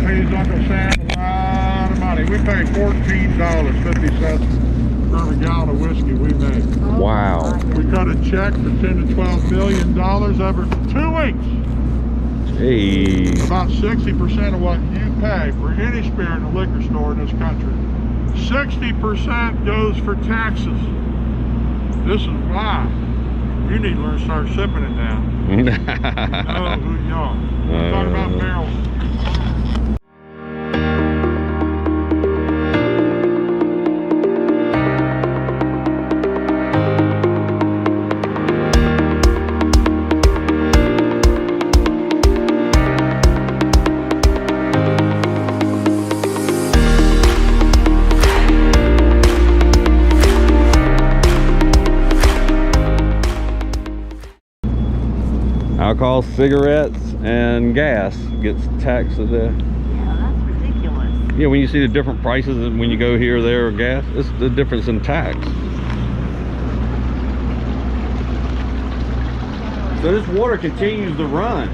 pays Uncle Sam a lot of money. We pay $14.50 for a gallon of whiskey we make. Wow. We cut a check for $10 to $12 million over 2 weeks. Jeez. About 60% of what you pay for any spirit in a liquor store in this country, 60% goes for taxes. This is why you need to learn to start sipping it now. You know who you are. We're talking about barrels. Alcohol, cigarettes, and gas gets taxed to death. Yeah, that's ridiculous. Yeah, when you see the different prices and when you go here or there or gas, it's the difference in tax. So this water continues to run.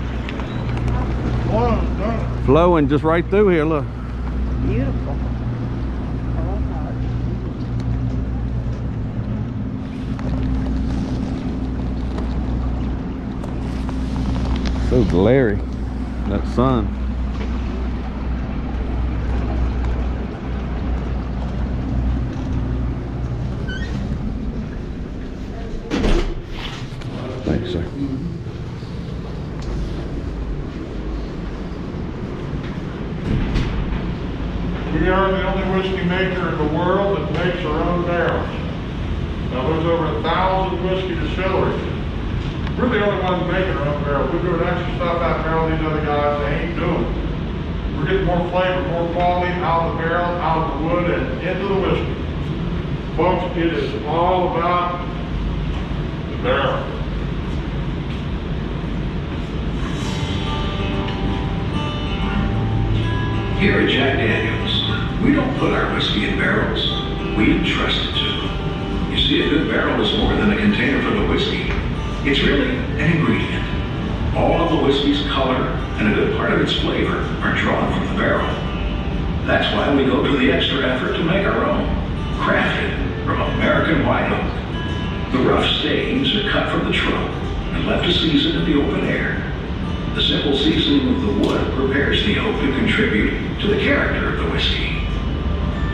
Flowing just right through here, look. Beautiful. I love that. So glary, that sun. Thanks, sir. We are the only whiskey maker in the world that makes our own barrels. Now there's over 1,000 whiskey distilleries. We're the only ones making our own barrels. We're doing extra stuff out there all these other guys they ain't doing. We're getting more flavor, more quality out of the barrel, out of the wood, and into the whiskey. Folks, it is all about the barrel. Here at Jack Daniels, we don't put our whiskey in barrels, we entrust it to them. You see, a good barrel is more than a container for the whiskey. It's really an ingredient. All of the whiskey's color and a good part of its flavor are drawn from the barrel. That's why we go to the extra effort to make our own, crafted from American white oak. The rough staves are cut from the trunk and left to season in the open air. The simple seasoning of the wood prepares the oak to contribute to the character of the whiskey.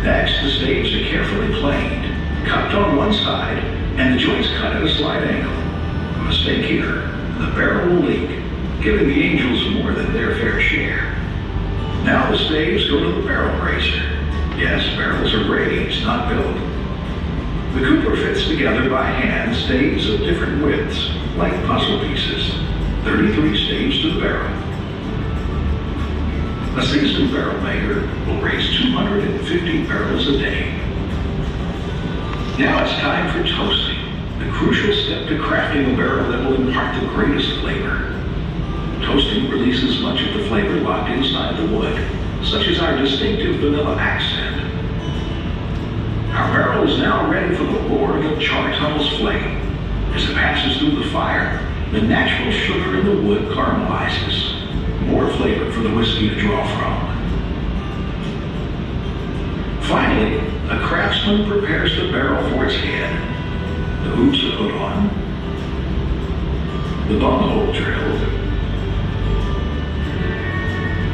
Next, the staves are carefully planed, cupped on one side, and the joints cut at a slight angle. A mistake here, and the barrel will leak, giving the angels more than their fair share. Now the staves go to the barrel raiser. Yes, barrels are raised, not built. The cooper fits together by hand staves of different widths, like puzzle pieces. 33 staves to the barrel. A seasoned barrel maker will raise 250 barrels a day. Now it's time for toasting, the crucial step to crafting a barrel that will impart the greatest flavor. Toasting releases much of the flavor locked inside the wood, such as our distinctive vanilla accent. Our barrel is now ready for the roaring of char tunnel's flame. As it passes through the fire, the natural sugar in the wood caramelizes. More flavor for the whiskey to draw from. Finally, a craftsman prepares the barrel for its head. The hoops are put on. The bunghole drilled.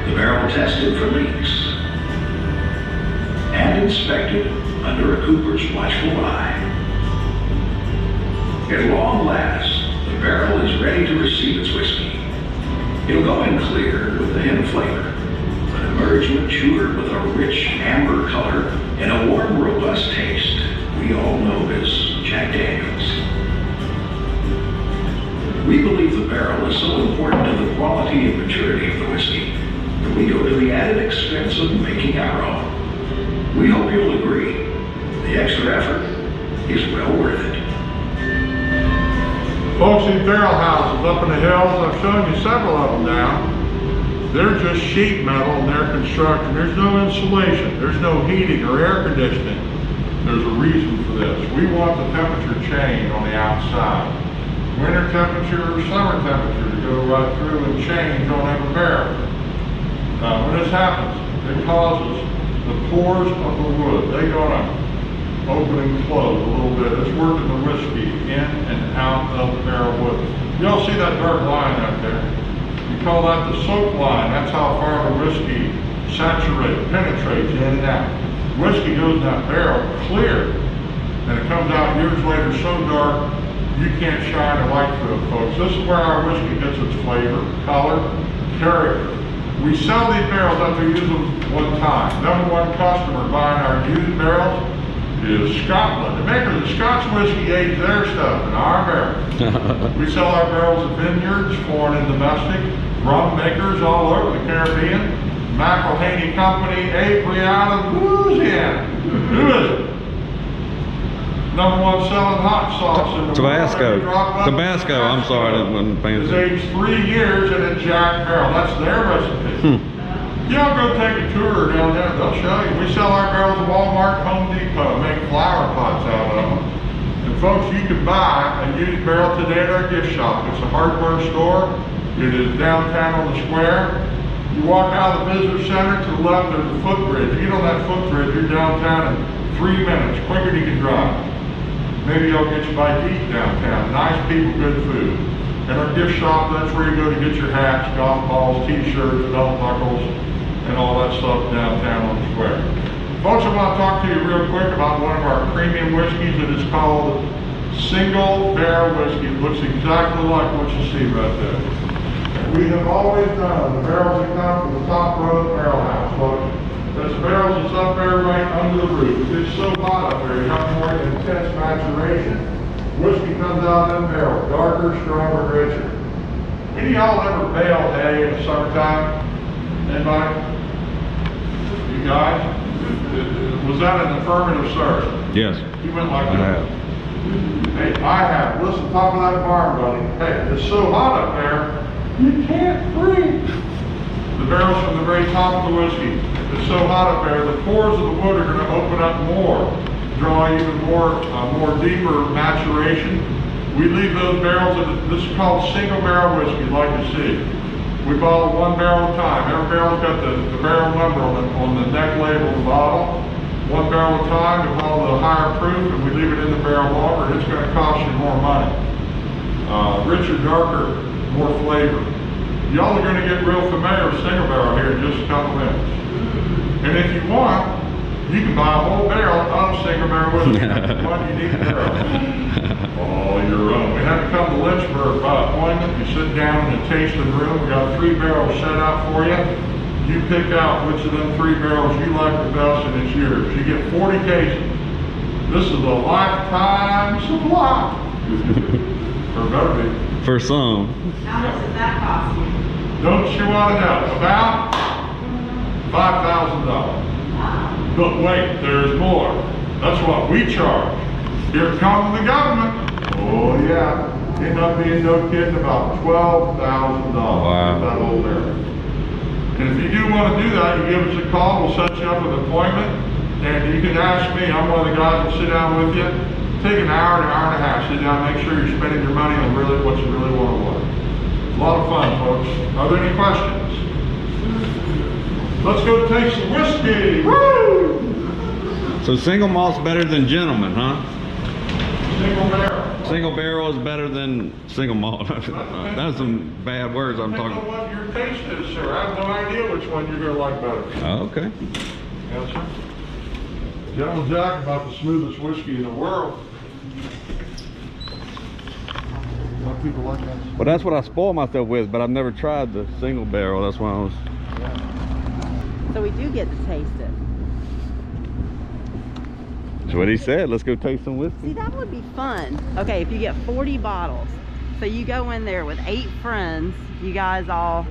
The barrel tested for leaks. And inspected under a cooper's watchful eye. At long last, the barrel is ready to receive its whiskey. It'll go in clear with a hint of flavor, but emerge mature with a rich amber color and a warm, robust taste we all know as Jack Daniels. We believe the barrel is so important to the quality and maturity of the whiskey that we go to the added expense of making our own. We hope you'll agree. The extra effort is well worth it. Folks, these barrel houses up in the hills, I've shown you several of them now. They're just sheet metal in their construction. There's no insulation. There's no heating or air conditioning. There's a reason for this. We want the temperature change on the outside. Winter temperature or summer temperature to go right through and change on every barrel. When this happens, it causes the pores of the wood. They're gonna open and close a little bit. It's working the whiskey in and out of the barrel wood. You all see that dark line out there? We call that the soak line. That's how far the whiskey saturates, penetrates in and out. Whiskey goes in that barrel clear, and it comes out years later so dark you can't shine a light through it, folks. This is where our whiskey gets its flavor, color, character. We sell these barrels after we use them one time. Number one customer buying our used barrels is Scotland. The makers of Scotch whiskey age their stuff in our barrels. We sell our barrels to vineyards, foreign and domestic, rum makers all over the Caribbean, McElhaney Company, Avery out of Louisiana. Who is it? Number one selling hot sauce in the Tabasco. world. Tabasco, I'm sorry, I wasn't paying It's attention. aged 3 years in a Jack barrel. That's their recipe. Y'all go take a tour down there, they'll show you. We sell our barrels at Walmart, Home Depot, make flower pots out of them. And folks, you can buy a used barrel today at our gift shop. It's a hardware store. It is downtown on the square. You walk out of the visitor center to the left, there's a footbridge. You get on that footbridge, you're downtown in 3 minutes, quicker than you can drive. Maybe I'll get you a bite to eat downtown. Nice people, good food. And our gift shop, that's where you go to get your hats, golf balls, t-shirts, belt buckles, and all that stuff downtown on the square. Folks, I want to talk to you real quick about one of our premium whiskeys. It is called Single Barrel Whiskey. It looks exactly like what you see right there. We have always done the barrels that come from the top row of the barrel house, folks. There's barrels that's up there right under the roof. It's so hot up there, you have more intense maturation. Whiskey comes out of them barrels, darker, stronger, richer. Any of y'all ever bale hay in the summertime? Anybody? You guys? Was that an affirmative, sir? Yes, You went like I that. have. Hey, I have. Listen, top of that barn, buddy. Hey, it's so hot up there, you can't breathe. The barrels from the very top of the whiskey. It's so hot up there, the pores of the wood are going to open up more, draw even more deeper maturation. We leave those barrels, this is called single barrel whiskey, like you see. We bottle one barrel at a time. Every barrel's got the barrel number on the neck label of the bottle. One barrel at a time, we bottle the higher proof, and we leave it in the barrel longer. It's going to cost you more money. Richer, darker, more flavor. Y'all are going to get real familiar with single barrel here in just a couple minutes. And if you want, you can buy a whole barrel of single barrel whiskey. One unique barrel. All your own. We had to come to Lynchburg by appointment. You sit down in the tasting room. We got 3 barrels set out for you. You pick out which of them 3 barrels you like the best, and it's yours. You get 40 cases. This is a lifetime supply. Or better be. For some. How much does that cost you? Don't you want to know? About $5,000. But wait, there's more. That's what we charge. Here comes the government. Oh yeah. End up being no kidding about $12,000. Wow. That old barrel. And if you do want to do that, you give us a call. We'll set you up with an appointment. And you can ask me. I'm one of the guys that sit down with you. Take an hour and a half. Sit down, make sure you're spending your money on really what you really want to work. A lot of fun, folks. Are there any questions? Let's go taste some whiskey. Woo! So single malt's better than gentleman, huh? Single barrel. Single barrel is better than single malt. That's some bad words I'm Depends talking. on what your taste is, sir. I have no idea which one you're going to like better. Oh, okay. Yes, sir. Gentleman Jack, about the smoothest whiskey in the world. A lot of people like that. Well, that's what I spoil myself with, but I've never tried the single barrel. That's why I was. So we do get to taste it. That's what he said. Let's go taste some whiskey. See, that would be fun. Okay, if you get 40 bottles, so you go in there with 8 friends, you guys all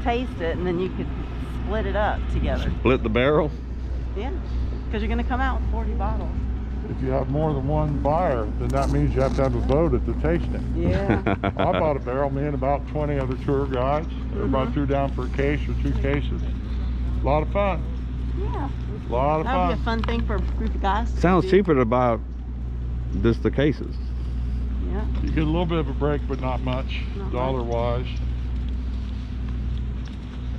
taste it, and then you could split it up together. Split the barrel? Yeah, because you're going to come out with 40 bottles. If you have more than one buyer, then that means you have to have a vote at the tasting. Yeah. I bought a barrel, me and about 20 other tour guides. Everybody threw down for a case or 2 cases. A lot of fun. Yeah. A lot of That would be a fun. fun thing for a group of guys to Sounds do. cheaper to buy just the cases. Yeah. You get a little bit of a break, but not much, Not dollar-wise.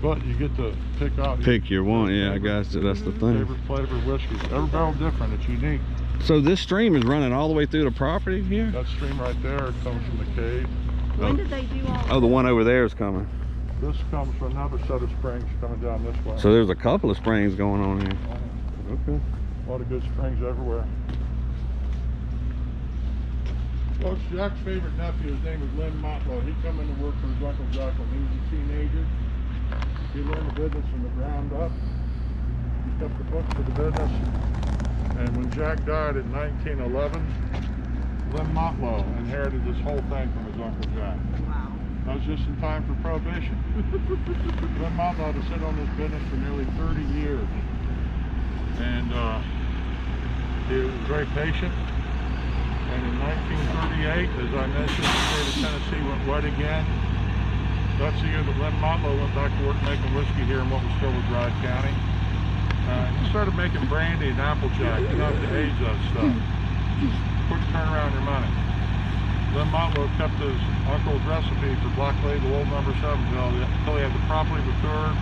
But you get to pick out Pick your one, yeah, I guess that's the thing. favorite flavor whiskey. Every barrel different, it's unique. So this stream is running all the way through the property here? That stream right there comes from the cave. When did they do all Oh, the one over there is coming. This comes from another set of springs coming down this way. So there's a couple of springs going on here. Okay. A lot of good springs everywhere. Folks, Jack's favorite nephew, his name is Lynn Motlow. He come in to work for his Uncle Jack when he was a teenager. He learned the business from the ground up. He kept the books for the business. And when Jack died in 1911, Lynn Motlow inherited this whole thing from his Uncle Jack. Wow. That was just in time for Prohibition. Lynn Motlow had to sit on this business for nearly 30 years. And he was very patient. And in 1938, as I mentioned, the state of Tennessee went wet again. That's the year that Lynn Motlow went back to work making whiskey here in what was still Dryde County. He started making brandy and applejack. You don't have to age that stuff. Quick turnaround your money. Lynn Motlow kept his uncle's recipe for Black Label Old No. 7 until he had the properly matured,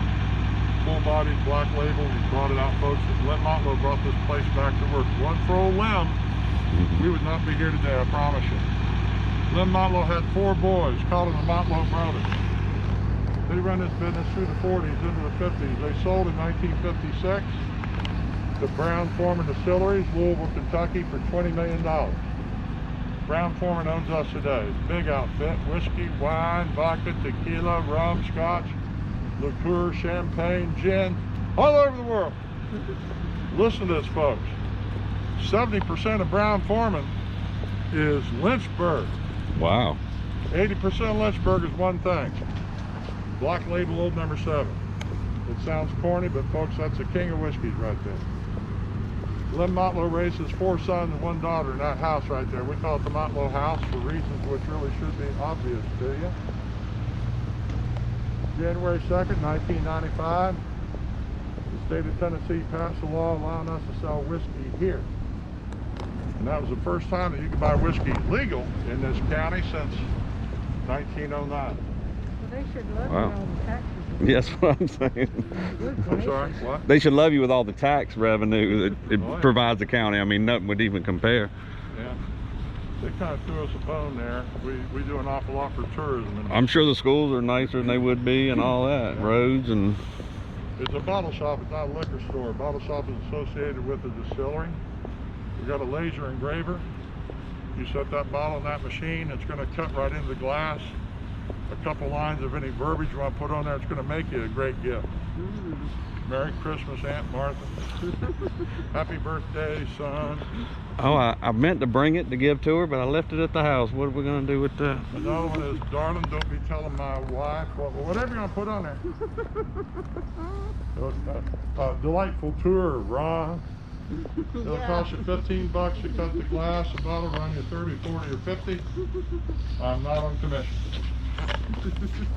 full-bodied Black Label. He brought it out, folks. Lynn Motlow brought this place back to work. One for old Lem, we would not be here today, I promise you. Lynn Motlow had 4 boys, called them the Motlow brothers. They ran this business through the 40s into the 50s. They sold in 1956 to Brown-Forman Distilleries, Louisville, Kentucky, for $20 million. Brown-Forman owns us today. It's a big outfit. Whiskey, wine, vodka, tequila, rum, scotch, liqueur, champagne, gin, all over the world. Listen to this, folks. 70% of Brown-Forman is Lynchburg. Wow. 80% of Lynchburg is one thing. Black Label Old No. 7. It sounds corny, but folks, that's the king of whiskeys right there. Lynn Motlow raised his 4 sons and 1 daughter in that house right there. We call it the Motlow House for reasons which really should be obvious to you. January 2nd, 1995, the state of Tennessee passed a law allowing us to sell whiskey here. And that was the first time that you could buy whiskey legal in this county since 1909. They should love Wow. all the taxes. Yes, what I'm saying. I'm sorry, what? They should love you with all the tax revenue that it Oh, yeah. provides the county. I mean, nothing would even compare. Yeah. They kind of threw us a bone there. We do an awful lot for tourism. And I'm sure the schools are nicer than they would be and all that. Roads and... it's a bottle shop, it's not a liquor store. A bottle shop is associated with the distillery. We've got a laser engraver. You set that bottle in that machine, it's going to cut right into the glass. A couple lines of any verbiage you want to put on there, it's going to make you a great gift. Merry Christmas, Aunt Martha. Happy birthday, son. Oh, I meant to bring it to give to her, but I left it at the house. What are we going to do with that? Another one is, darling, don't be telling my wife. Well, whatever you want to put on there. Delightful tour, Ron. It'll cost you $15 to cut the glass. The bottle will run you 30, 40, or 50. I'm not on commission.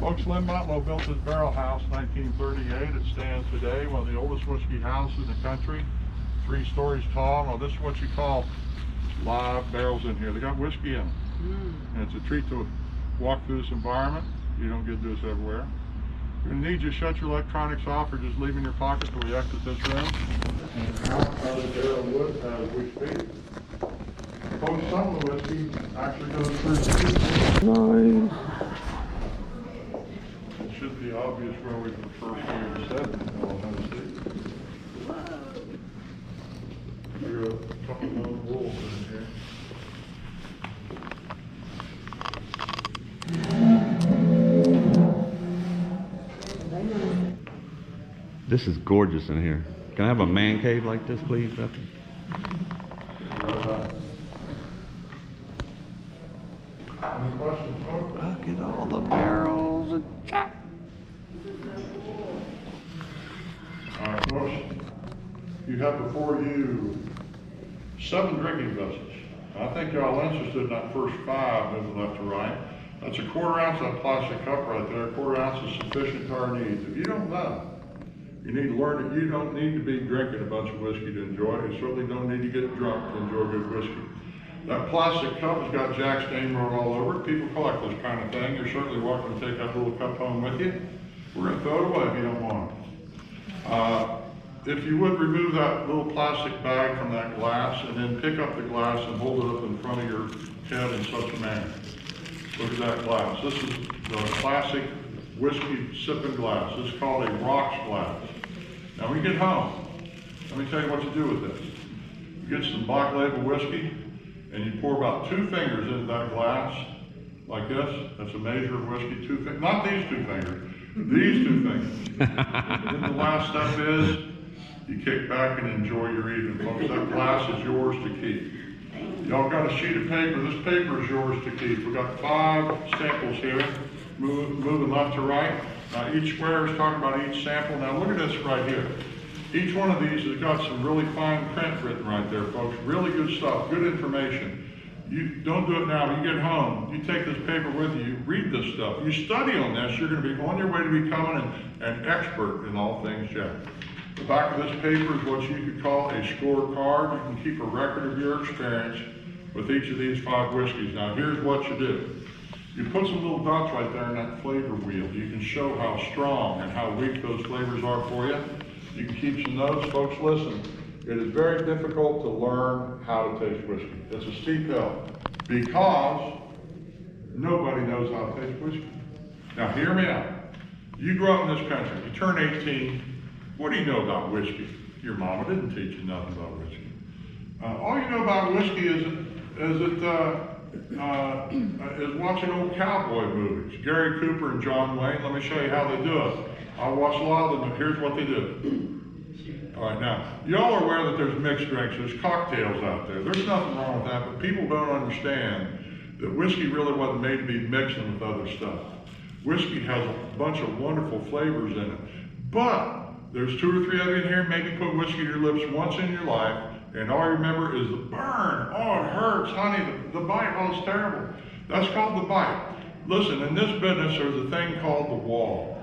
Folks, Lynn Motlow built his barrel house in 1938. It stands today, one of the oldest whiskey houses in the country. 3 stories tall. Now, this is what you call live barrels in here. They got whiskey in them. And it's a treat to walk through this environment. You don't get this everywhere. You're going to need to shut your electronics off or just leave in your pocket till we exit this room. And out of the barrel of wood as we speak. Folks, some of the whiskey actually goes through the Nice. It should be obvious where we prefer to set it in all Tennessee. There are a couple of wolves in here. This is gorgeous in here. Can I have a man cave like this, please, Bethany? Any questions, folks? Look at all the barrels and All right, folks. You have before you 7 drinking vessels. I think you're all interested in that first 5 moving left to right. That's a 1/4 ounce of that plastic cup right there. 1/4 ounce is sufficient to our needs. If you don't know, you need to learn that you don't need to be drinking a bunch of whiskey to enjoy it. You certainly don't need to get drunk to enjoy good whiskey. That plastic cup has got Jack's name wrote all over it. People collect this kind of thing. You're certainly welcome to take that little cup home with you. We're gonna throw it away if you don't want it. If you would remove that little plastic bag from that glass and then pick up the glass and hold it up in front of your head in such a manner. Look at that glass. This is the classic whiskey sipping glass. This is called a rocks glass. Now when you get home, let me tell you what you do with this. You get some Black Label whiskey and you pour about 2 fingers into that glass like this. That's a measure of whiskey, 2 fingers. Not these 2 fingers, these 2 fingers. Then the last step is you kick back and enjoy your evening, folks. That glass is yours to keep. Y'all got a sheet of paper. This paper is yours to keep. We've got 5 samples here, moving left to right. Each square is talking about each sample. Now look at this right here. Each one of these has got some really fine print written right there, folks. Really good stuff, good information. You don't do it now, but you get home, you take this paper with you, you read this stuff. You study on this, you're gonna be on your way to becoming an expert in all things Jack. The back of this paper is what you could call a scorecard. You can keep a record of your experience with each of these 5 whiskeys. Now here's what you do. You put some little dots right there in that flavor wheel. You can show how strong and how weak those flavors are for you. You can keep some notes. Folks, listen, it is very difficult to learn how to taste whiskey. It's a steep hill because nobody knows how to taste whiskey. Now hear me out. You grow up in this country, you turn 18, what do you know about whiskey? Your mama didn't teach you nothing about whiskey. All you know about whiskey is watching old cowboy movies. Gary Cooper and John Wayne, let me show you how they do it. I watch a lot of them, but here's what they do. All right, now, y'all are aware that there's mixed drinks, there's cocktails out there. There's nothing wrong with that, but people don't understand that whiskey really wasn't made to be mixing with other stuff. Whiskey has a bunch of wonderful flavors in it, but there's 2 or 3 of you in here, maybe put whiskey to your lips once in your life, and all you remember is the burn. Oh, it hurts, honey, the bite, oh, it's terrible. That's called the bite. Listen, in this business, there's a thing called the wall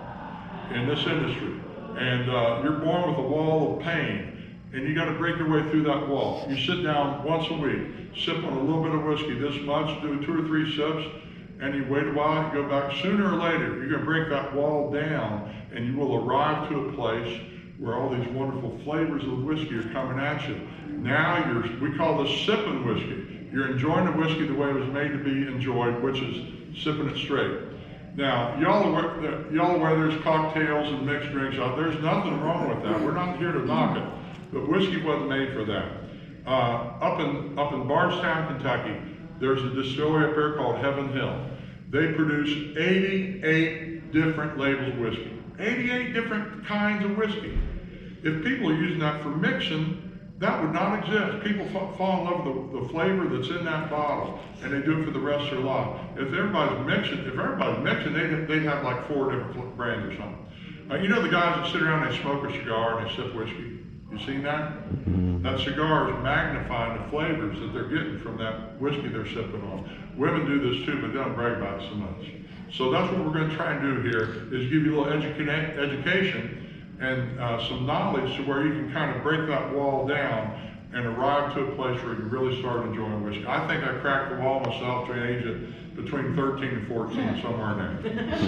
in this industry. And you're born with a wall of pain, and you got to break your way through that wall. You sit down once a week, sip on a little bit of whiskey this much, do 2 or 3 sips, and you wait a while, you go back. Sooner or later, you're going to break that wall down, and you will arrive to a place where all these wonderful flavors of whiskey are coming at you. Now we call this sipping whiskey. You're enjoying the whiskey the way it was made to be enjoyed, which is sipping it straight. Now, y'all aware there's cocktails and mixed drinks out there. There's nothing wrong with that. We're not here to knock it, but whiskey wasn't made for that. Up in Bardstown, Kentucky, there's a distillery up there called Heaven Hill. They produce 88 different labels of whiskey. 88 different kinds of whiskey. If people are using that for mixing, that would not exist. People fall in love with the flavor that's in that bottle, and they do it for the rest of their life. If everybody's mixing, they'd have like 4 different brands or something. You know the guys that sit around, they smoke a cigar and they sip whiskey? You seen that? That cigar is magnifying the flavors that they're getting from that whiskey they're sipping on. Women do this too, but they don't brag about it so much. So that's what we're going to try and do here, is give you a little education and some knowledge to where you can kind of break that wall down and arrive to a place where you can really start enjoying whiskey. I think I cracked the wall myself to an age of between 13 and 14, somewhere in there.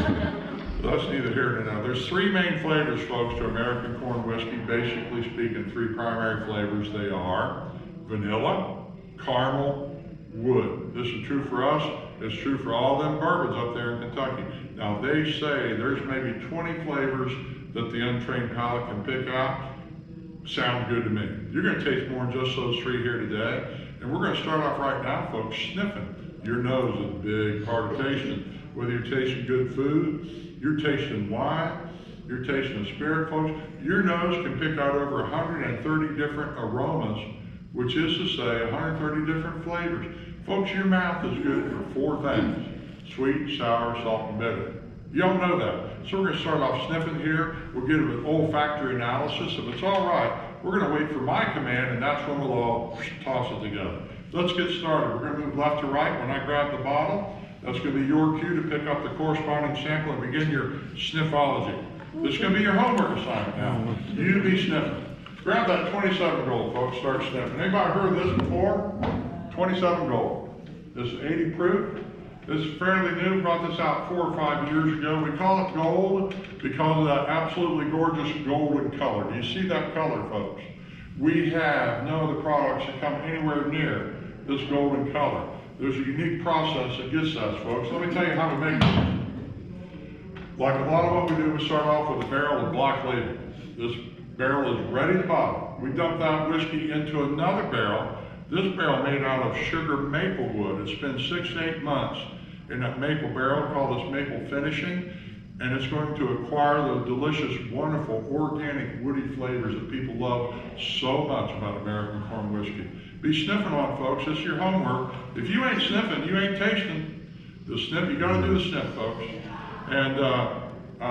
So that's neither here nor there. There's 3 main flavors, folks, to American corn whiskey. Basically speaking, 3 primary flavors. They are vanilla, caramel, wood. This is true for us. It's true for all them bourbons up there in Kentucky. Now they say there's maybe 20 flavors that the untrained palate can pick out. Sound good to me. You're going to taste more than just those 3 here today. And we're going to start off right now, folks, sniffing. Your nose is a big part of tasting. Whether you're tasting good food, you're tasting wine, you're tasting a spirit, folks, your nose can pick out over 130 different aromas, which is to say 130 different flavors. Folks, your mouth is good for 4 things: sweet, sour, salt, and bitter. Y'all know that. So we're going to start off sniffing here. We'll get an olfactory analysis. If it's all right, we're going to wait for my command, and that's when we'll all toss it together. Let's get started. We're going to move left to right. When I grab the bottle, that's going to be your cue to pick up the corresponding sample and begin your sniffology. This is going to be your homework assignment now. You be sniffing. Grab that 27 gold, folks. Start sniffing. Anybody heard of this before? 27 gold. This is 80 proof. This is fairly new, brought this out 4 or 5 years ago. We call it gold because of that absolutely gorgeous golden color. Do you see that color, folks? We have no other products that come anywhere near this golden color. There's a unique process that gets us, folks. Let me tell you how we make this. Like a lot of what we do, we start off with a barrel of black label. This barrel is ready to bottle. We dump that whiskey into another barrel. This barrel made out of sugar maple wood. It's been 6 to 8 months in that maple barrel, called this maple finishing, and it's going to acquire those delicious, wonderful, organic, woody flavors that people love so much about American corn whiskey. Be sniffing on, folks. This is your homework. If you ain't sniffing, you ain't tasting. The sniff, you gotta do the sniff, folks. And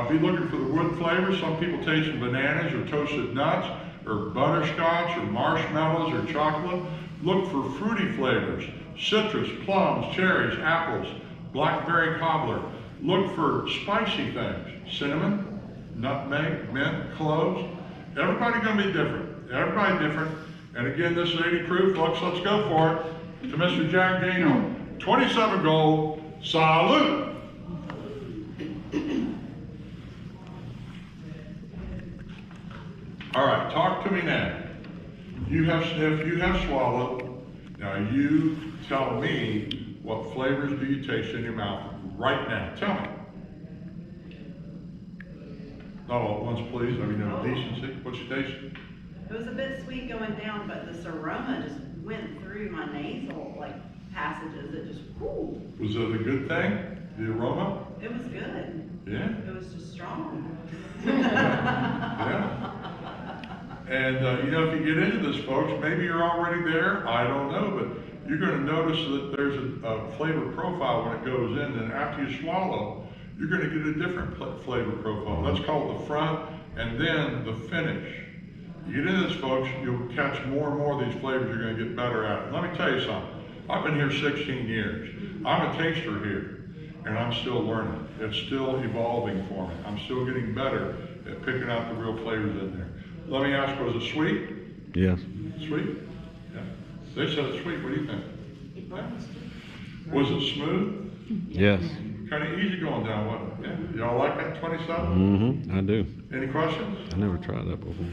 be looking for the wood flavors. Some people taste bananas or toasted nuts or butterscotch or marshmallows or chocolate. Look for fruity flavors, citrus, plums, cherries, apples, blackberry cobbler. Look for spicy things, cinnamon, nutmeg, mint, cloves. Everybody gonna be different. Everybody different. And again, this is 80 proof, folks. Let's go for it. To Mr. Jack Daniel, 27 gold. Salute. All right, talk to me now. You have sniffed, you have swallowed. Now you tell me, what flavors do you taste in your mouth right now? Tell me. Not all at once, please. I mean, no decency. What you taste? It was a bit sweet going down, but this aroma just went through my nasal passages. It just, whoo. Was it a good thing? The aroma? It was good. Yeah. It was just strong. Yeah. And you know, if you get into this, folks, maybe you're already there. I don't know, but you're going to notice that there's a flavor profile when it goes in, and after you swallow, you're going to get a different flavor profile. That's called the front and then the finish. You get into this, folks, you'll catch more and more of these flavors. You're going to get better at it. Let me tell you something. I've been here 16 years. I'm a taster here, and I'm still learning. It's still evolving for me. I'm still getting better at picking out the real flavors in there. Let me ask, was it sweet? Yes. Sweet? Yeah. They said it's sweet. What do you think? Was it smooth? Yes. Kind of easy going down, wasn't it? Yeah. Y'all like that 27? Mm-hmm. I do. Any questions? I never tried that before.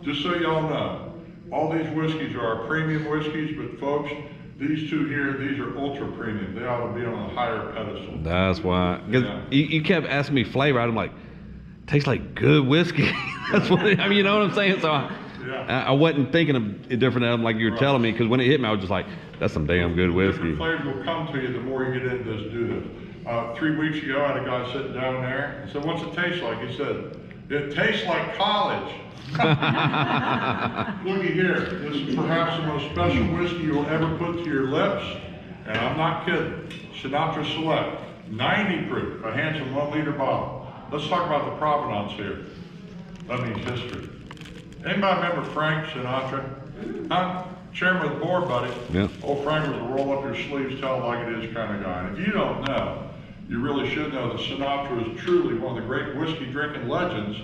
Just so y'all know, all these whiskeys are premium whiskeys, but folks, these two here, these are ultra premium. They ought to be on a higher pedestal. That's why. Because Yeah. you kept asking me flavor. I'm like, tastes like good whiskey. That's what I mean. You know what I'm saying? So I wasn't thinking of it different than like you were telling me. Because when it hit me, I was just like, that's some damn good whiskey. Different flavors will come to you the more you get into this. Do this. 3 weeks ago, I had a guy sitting down there. I said, "What's it taste like?" He said, "It tastes like college." Looky here. This is perhaps the most special whiskey you'll ever put to your lips, and I'm not kidding. Sinatra Select, 90 proof, a handsome 1 liter bottle. Let's talk about the provenance here. That means history. Anybody remember Frank Sinatra? Huh? Chairman of the board, buddy. Yeah. Old Frank was a roll up your sleeves, tell it like it is kind of guy. And if you don't know, you really should know that Sinatra is truly one of the great whiskey drinking legends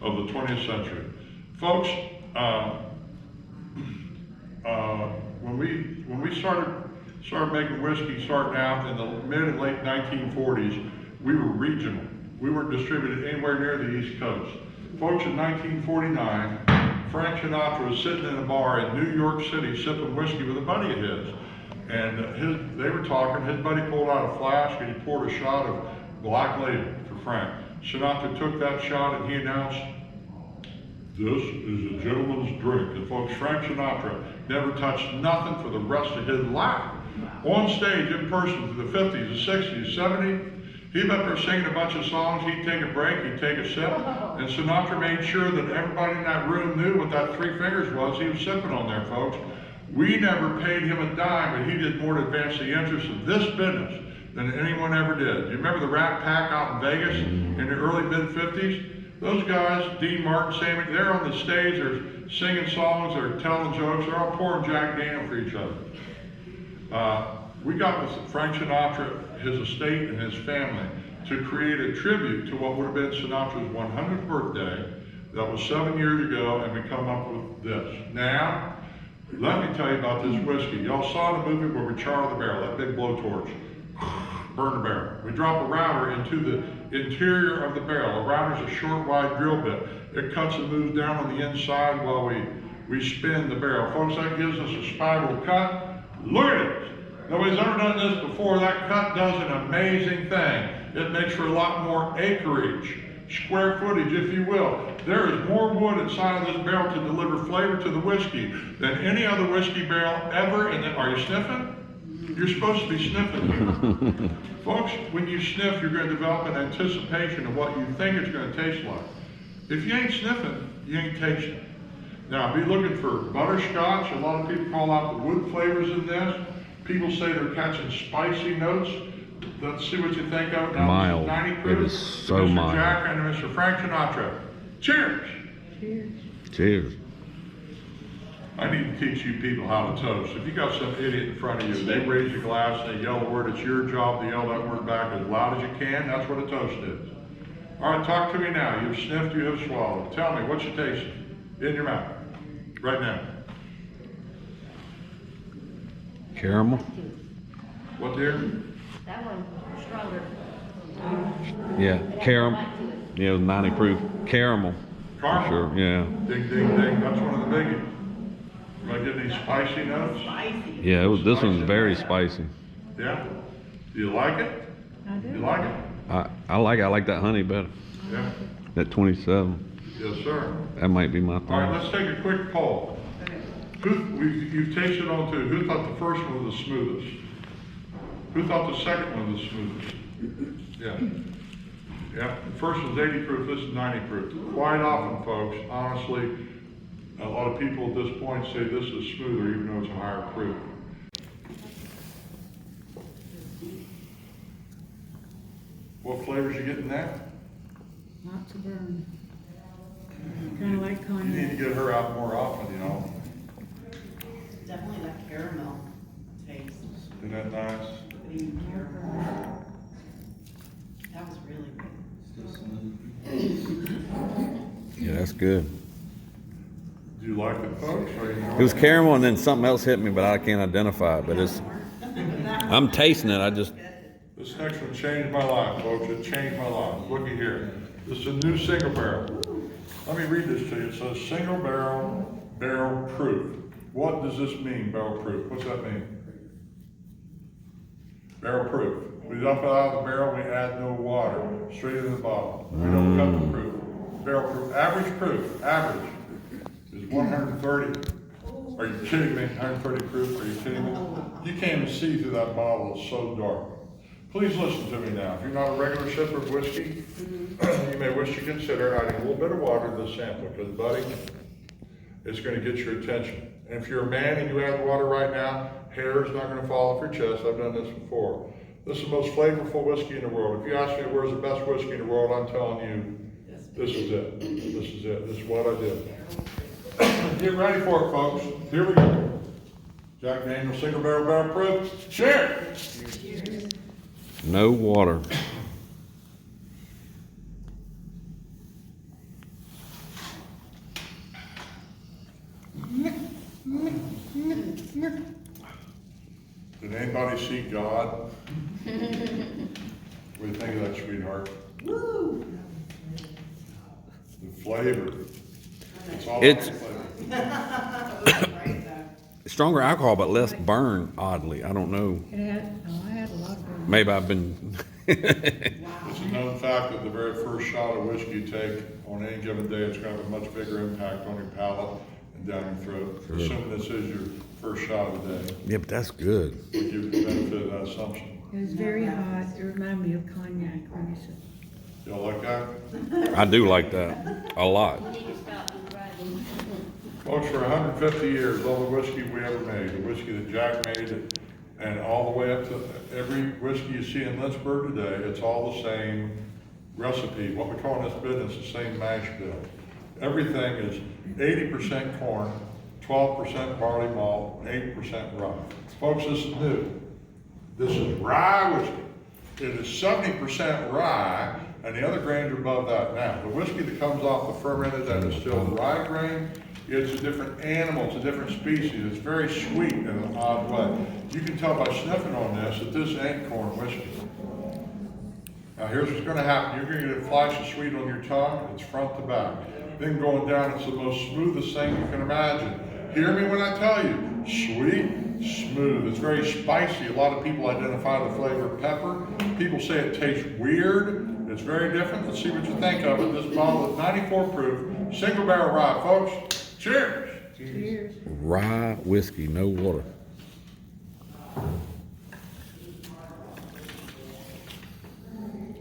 of the 20th century. Folks, when we started making whiskey, starting out in the mid and late 1940s, we were regional. We weren't distributed anywhere near the East Coast. Folks, in 1949, Frank Sinatra was sitting in a bar in New York City sipping whiskey with a buddy of his. And they were talking, his buddy pulled out a flask and he poured a shot of Black Label for Frank. Sinatra took that shot and he announced, "This is a gentleman's drink." And folks, Frank Sinatra never touched nothing for the rest of his life. On stage, in person, through the 50s, the 60s, 70s, he'd be up there singing a bunch of songs, he'd take a break, he'd take a sip, and Sinatra made sure that everybody in that room knew what that 3 fingers was he was sipping on there, folks. We never paid him a dime, but he did more to advance the interest of this business than anyone ever did. You remember the Rat Pack out in Vegas in the early mid-50s? Those guys, Dean Martin, Sammy, they're on the stage, they're singing songs, they're telling jokes, they're all pouring Jack Daniel for each other. We got with Frank Sinatra, his estate, and his family to create a tribute to what would have been Sinatra's 100th birthday. That was 7 years ago, and we come up with this. Now, Let me tell you about this whiskey. Y'all saw the movie where we char the barrel, that big blowtorch. Burn the barrel. We drop a router into the interior of the barrel. A router's a short, wide drill bit. It cuts and moves down on the inside while we spin the barrel. Folks, that gives us a spiral cut. Look at it. Nobody's ever done this before. That cut does an amazing thing. It makes for a lot more acreage, square footage, if you will. There is more wood inside of this barrel to deliver flavor to the whiskey than any other whiskey barrel ever. Are you sniffing? You're supposed to be sniffing. Folks, when you sniff, you're going to develop an anticipation of what you think it's going to taste like. If you ain't sniffing, you ain't tasting. Now, be looking for butterscotch. A lot of people call out the wood flavors in this. People say they're catching spicy notes. Let's see what you think of it. Now, mild. 90 proof. It is so Mr. mild. Jack and Mr. Frank Sinatra. Cheers. Cheers. Cheers. I need to teach you people how to toast. If you got some idiot in front of you, they raise a glass and they yell a word, it's your job to yell that word back as loud as you can. That's what a toast is. All right, talk to me now. You've sniffed, you have swallowed. Tell me, what's your taste in your mouth right now? Caramel. What, dear? That one stronger. Yeah, caramel. Yeah, 90 proof. Caramel. Caramel. For sure, yeah. Ding, ding, ding. That's one of the biggies. You want to get any spicy notes? Spicy. Yeah, this one's very spicy. Yeah? Do you like it? I do. You like it? I like that honey better. Yeah. That 27. Yes, sir. That might be my All right, thing. let's take a quick poll. You've tasted on two. Who thought the first one was the smoothest? Who thought the second one was the smoothest? Yeah. Yeah, the first one's 80 proof, this is 90 proof. Quite often, folks, honestly, a lot of people at this point say this is smoother even though it's a higher proof. What flavors you getting now? Lots of burn. Kind of like You need to cognac. get her out more often, you know. Definitely that caramel taste. Isn't that nice? Cream caramel. That was really good. Yeah, that's good. Do you like it, folks? Or you It was caramel and then something else hit me, but I can't identify it. But I'm tasting it. I just, This next one changed my life, folks. It changed my life. Looky here. This is a new single barrel. Let me read this to you. It says single barrel proof. What does this mean, barrel proof? What's that mean? Barrel proof. We dump it out of the barrel, we add no water, straight in the bottle. We don't cut the proof. Barrel proof, average is 130. Are you kidding me? 130 proof, are you kidding me? You can't even see through that bottle, it's so dark. Please listen to me now. If you're not a regular sipper of whiskey, you may wish to consider adding a little bit of water to the sample, because buddy, it's going to get your attention. And if you're a man and you add water right now, hair is not going to fall off your chest. I've done this before. This is the most flavorful whiskey in the world. If you ask me where's the best whiskey in the world, I'm telling you, this is it. This is it. This is what I did. Get ready for it, folks. Here we go. Jack Daniel's single barrel proof. Cheers! no water. Did anybody see God? What do you think of that, sweetheart? Woo! The flavor. It's all It's- about the flavor. Stronger alcohol, but less burn, oddly. I don't know. I had a lot of burn. Maybe I've been, It's a known fact that the very first shot of whiskey you take on any given day, it's going to have a much bigger impact on your palate and down your throat. Sure. Assuming this is your first shot of the day, yeah, but that's good. we'll give you the benefit of that assumption. It was very hot. It reminded me of cognac when you said. Y'all like that? I do like that a lot. Folks, for 150 years, all the whiskey we ever made, the whiskey that Jack made, and all the way up to every whiskey you see in Lynchburg today, it's all the same recipe. What we call in this business the same mash bill. Everything is 80% corn, 12% barley malt, 8% rye. Folks, this is new. This is rye whiskey. It is 70% rye, and the other grains are above that. Now, the whiskey that comes off the fermented and distilled rye grain, it's a different animal, it's a different species. It's very sweet in an odd way. You can tell by sniffing on this that this ain't corn whiskey. Now here's what's gonna happen. You're gonna get a flash of sweet on your tongue, it's front to back. Then going down, it's the most smoothest thing you can imagine. Hear me when I tell you, sweet, smooth. It's very spicy. A lot of people identify the flavor of pepper. People say it tastes weird. It's very different. Let's see what you think of it. This bottle is 94 proof, single barrel rye, folks. Cheers. Cheers. Rye whiskey, no water.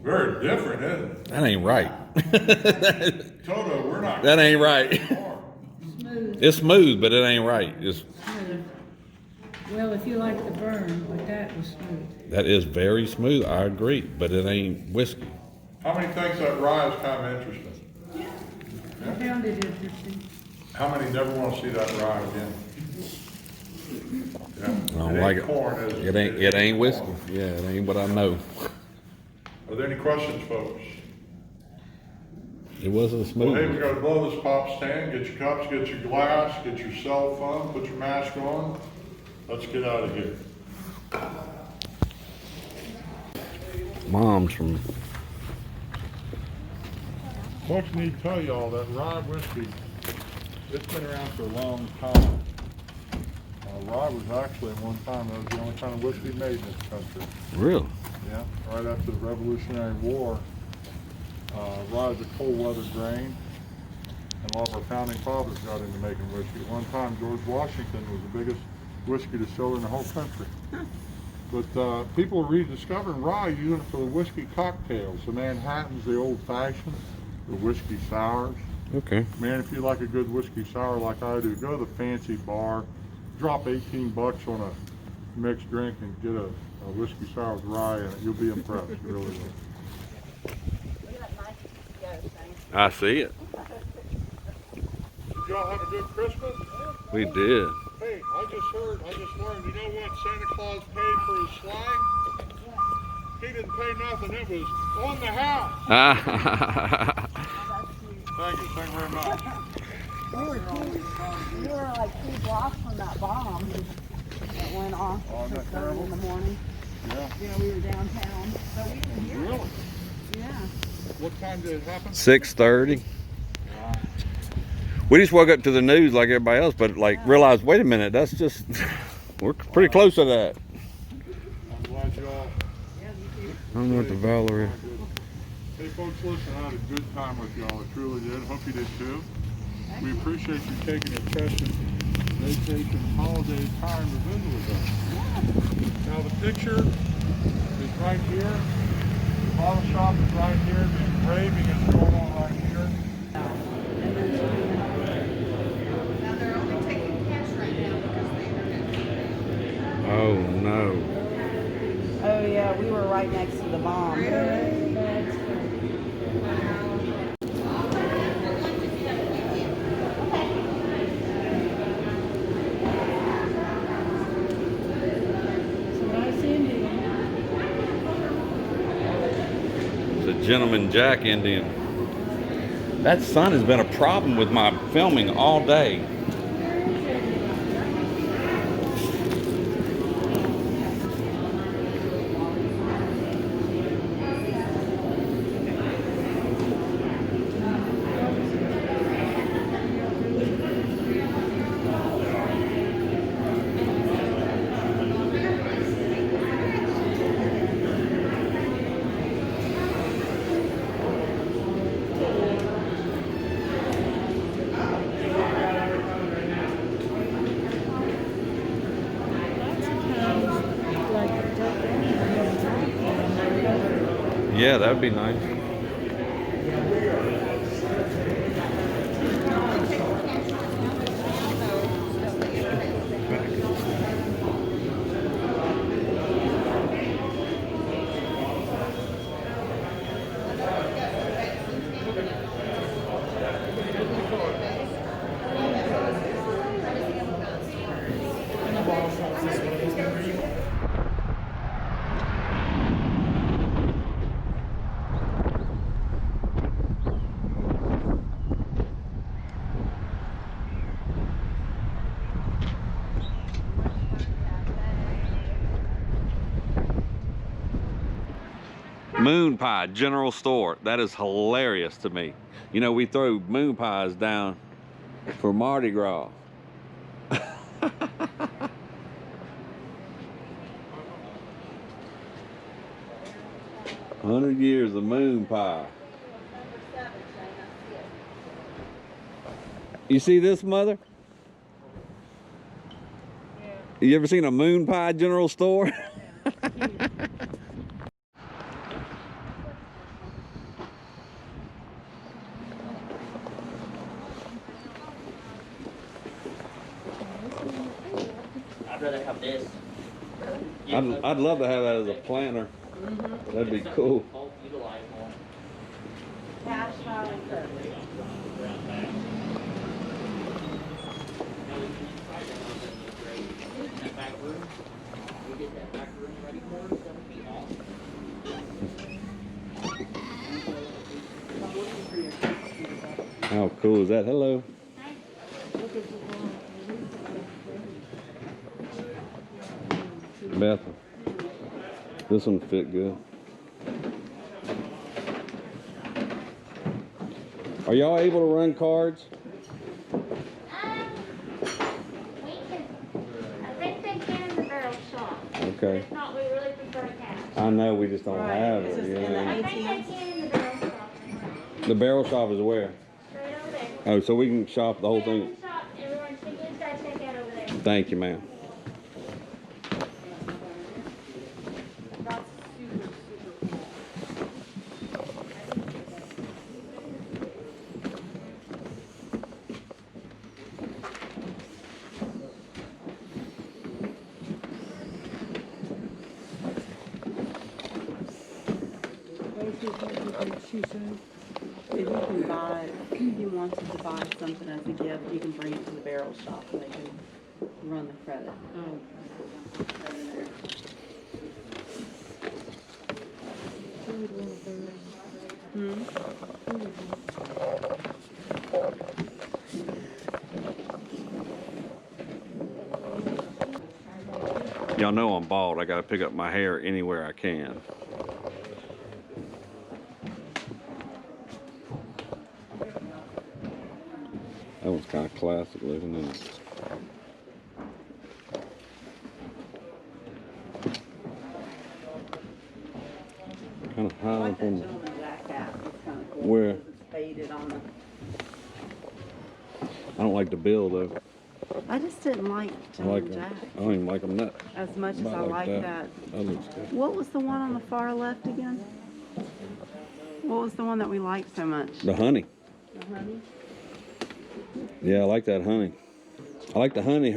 Very different, isn't it? That ain't right. Toto, we're not. That ain't right. Smooth. It's smooth, but it ain't right. It's, Smooth. Well, if you like the burn, but that was smooth. that is very smooth, I agree, but it ain't whiskey. How many think that rye is kind of interesting? I found it interesting. How many never want to see that rye again? Yeah. I don't It like ain't it. corn, is it? It ain't whiskey. Yeah, it ain't what I know. Are there any questions, folks? It wasn't Well, hey, we smooth. gotta blow this pop stand. Get your cups, get your glass, get your cell phone, put your mask on. Let's get out of here. Mom's from, Folks, need to tell y'all that rye whiskey, it's been around for a long time. Rye was actually at one time, that was the only kind of whiskey made in this country. really? Yeah, right after the Revolutionary War, rye is a cold weather grain, and a lot of our founding fathers got into making whiskey. At one time, George Washington was the biggest whiskey distiller in the whole country. But people are rediscovering rye, using it for the whiskey cocktails. The Manhattans, the old fashioned, the whiskey sours. Okay. Man, if you like a good whiskey sour like I do, go to the fancy bar, drop 18 bucks on a mixed drink and get a whiskey sour with rye in it. You'll be impressed, you really will. Look at that nice yo thing. I see it. Did y'all have a good Christmas? We did. Hey, I just learned, you know what Santa Claus paid for his sleigh? He didn't pay nothing, it was on the house. Thank you very much. We were like 2 blocks from that bomb that went off Oh, isn't that at 7 terrible? in the morning. Yeah, Yeah, we were downtown. So we didn't hear it. really? Yeah. What time did it happen? 6:30. We just woke up to the news like everybody else, but like realized, wait a minute, that's just, we're pretty close to that. I'm glad y'all. Yeah, you too. I don't know what the Valerie. Hey folks, listen, I had a good time with y'all, I truly did, hope you did too. We appreciate you taking your precious vacation holiday time to visit with us. Now the picture is right here, the bottle shop is right here, the engraving is going on right here. Now they're only taking cash right now because the internet. Oh no. Oh yeah, we were right next to the bomb. It's a nice Indian. It's a Gentleman Jack Indian. That sun has been a problem with my filming all day. Yeah, that would be nice. Moon pie, general store. That is hilarious to me. You know, we throw moon pies down for Mardi Gras. 100 years of moon pie. You see this, Mother? You ever seen a moon pie general store? I'd rather have this. I'd love to have that as a planter. That'd be cool. Utilize more. Cash, file, and credit. That back room, we get that back room ready for us, that would be awesome. How cool is that? Hello. Beth, this one fit good. Are y'all able to run cards? We can, I think they can in the barrel shop. Okay. If not, we really prefer cash. I know we just don't Right. have It's it. just You in the know. I think they can in the barrel shop. The barrel shop is where? Straight over there. Oh, so we can shop the whole thing. Barrel shop, everyone's tickets, guys check out over there. Thank you, ma'am. If you can buy, if you wanted to buy something as a gift, you can bring it to the barrel shop and they can run the credit. Y'all know I'm bald. I gotta pick up my hair anywhere I can. That one's kind of classic looking, isn't it? Kind of I high like up that on the... gentleman jack hat. It's kind of cool. Where? It's faded on the. I don't like the bill though. I just didn't like I like gentleman them. jack I don't even like them that. as much as I about like that. That looks good. What was the one on the far left again? What was the one that we liked so much? The honey. The honey? Yeah, I like that honey. I like the honey.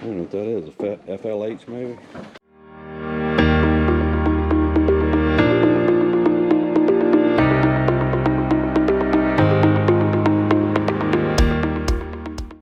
I don't know what that is, a FLH maybe?